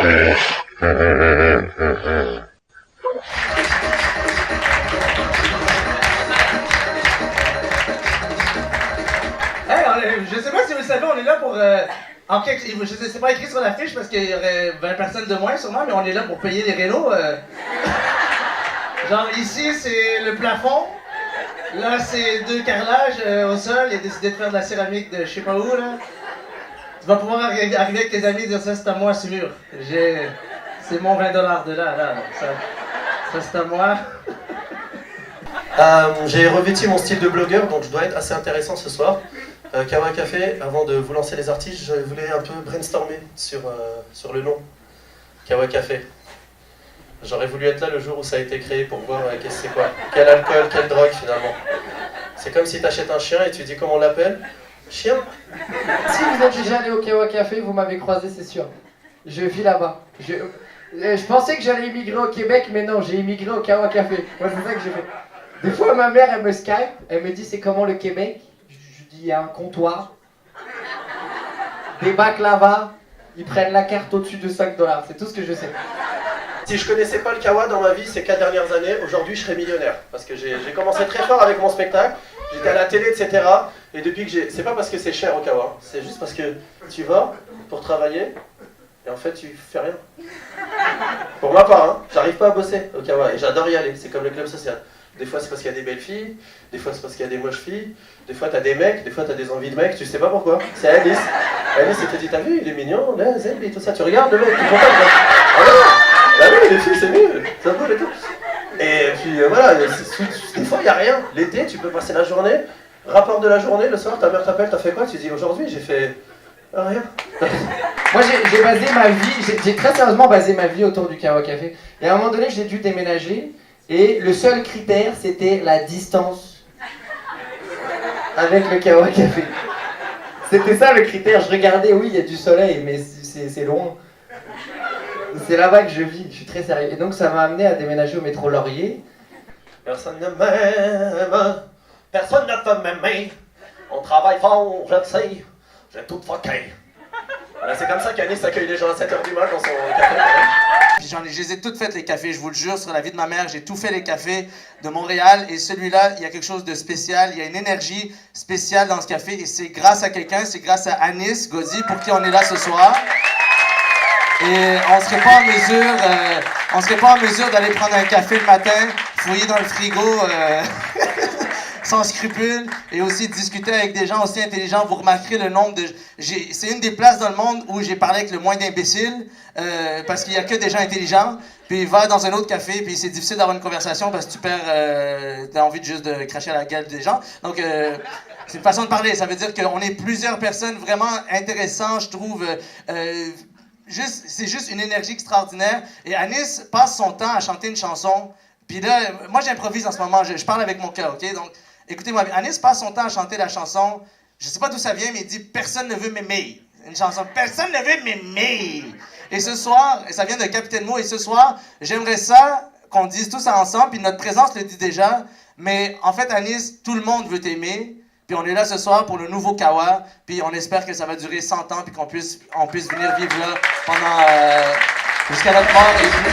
Je sais pas si vous le savez, on est là pour... je sais, c'est pas écrit sur l'affiche parce qu'il y aurait 20 personnes de moins sûrement, mais on est là pour payer les rénaux. Genre ici, c'est le plafond. Là, c'est 2 carrelages au sol. Il a décidé de faire de la céramique de je sais pas où, là. Tu vas pouvoir arriver avec tes amis et dire ça, c'est à moi, ce mur. C'est mon 20$ de là. Ça c'est à moi. J'ai revêtu mon style de blogueur, donc je dois être assez intéressant ce soir. Kawa Café, avant de vous lancer les artistes, je voulais un peu brainstormer sur le nom. Kawa Café. J'aurais voulu être là le jour où ça a été créé pour voir qu'est-ce que c'est quoi. Quel alcool, quelle drogue finalement. C'est comme si tu achètes un chien et tu dis comment on l'appelle. Chien. Si vous êtes déjà allé au Kawa Café, vous m'avez croisé, c'est sûr. Je vis là-bas. Je pensais que j'allais immigrer au Québec, mais non, j'ai immigré au Kawa Café. Moi, c'est ça que j'ai fait. Des fois, ma mère, elle me Skype, elle me dit c'est comment le Québec. Je dis il y a un comptoir, des baklava, ils prennent la carte au-dessus de 5$. C'est tout ce que je sais. Si je connaissais pas le Kawa dans ma vie ces 4 dernières années, aujourd'hui je serais millionnaire. Parce que j'ai commencé très fort avec mon spectacle, j'étais à la télé, etc. Et depuis que c'est pas parce que c'est cher au Kawa, c'est juste parce que tu vas pour travailler et en fait tu fais rien. Pour ma part, hein, j'arrive pas à bosser au Kawa et j'adore y aller, c'est comme le club social. Des fois c'est parce qu'il y a des belles filles, des fois c'est parce qu'il y a des moches filles, des fois t'as des mecs, des fois t'as des envies de mecs, tu sais pas pourquoi. C'est Alice. Alice, elle te dit, t'as vu, il est mignon, là, Zeb et tout ça, tu regardes le mec, tu es content. Ah non, bah oui, les filles c'est mieux, ça cool et tout. Et puis voilà, des fois il y a rien. L'été, tu peux passer la journée, rapport de la journée, le soir, ta mère t'appelle, t'as fait quoi? Tu dis, aujourd'hui j'ai fait rien. Moi j'ai basé ma vie, j'ai très sérieusement basé ma vie autour du Kawa Café. Et à un moment donné, j'ai dû déménager. Et le seul critère, c'était la distance avec le Kawa Café. C'était ça le critère. Je regardais, oui, il y a du soleil, mais c'est loin. C'est là-bas que je vis, je suis très sérieux. Et donc ça m'a amené à déménager au métro Laurier. Personne ne m'aime, personne ne peut m'aimer. On travaille fort, je le sais, j'ai tout fucké. Voilà, c'est comme ça qu'Anis accueille les gens à 7h du mat dans son café. Puis je les ai toutes faites les cafés, je vous le jure, sur la vie de ma mère, j'ai tout fait les cafés de Montréal et celui-là, il y a quelque chose de spécial, il y a une énergie spéciale dans ce café et c'est grâce à quelqu'un, c'est grâce à Anis Gauzy pour qui on est là ce soir. Et on serait pas en mesure d'aller prendre un café le matin, fouiller dans le frigo sans scrupules et aussi discuter avec des gens aussi intelligents. Vous remarquerez le nombre de... C'est une des places dans le monde où j'ai parlé avec le moins d'imbéciles parce qu'il y a que des gens intelligents. Puis va dans un autre café, puis c'est difficile d'avoir une conversation parce que tu perds... t'as envie de juste de cracher à la gueule des gens. Donc, c'est une façon de parler. Ça veut dire qu'on est plusieurs personnes vraiment intéressantes, je trouve... c'est juste une énergie extraordinaire. Et Anis passe son temps à chanter une chanson. Puis là, moi j'improvise en ce moment, je parle avec mon cœur, ok? Donc, écoutez-moi, Anis passe son temps à chanter la chanson. Je sais pas d'où ça vient, mais il dit « Personne ne veut m'aimer ». Une chanson « Personne ne veut m'aimer ». Et ce soir, ça vient de Capitaine Mo, et ce soir, j'aimerais ça qu'on dise tout ça ensemble, puis notre présence le dit déjà, mais en fait, Anis, tout le monde veut t'aimer. Puis on est là ce soir pour le nouveau Kawa, puis on espère que ça va durer 100 ans, puis qu'on puisse venir vivre là pendant jusqu'à notre mort et plus.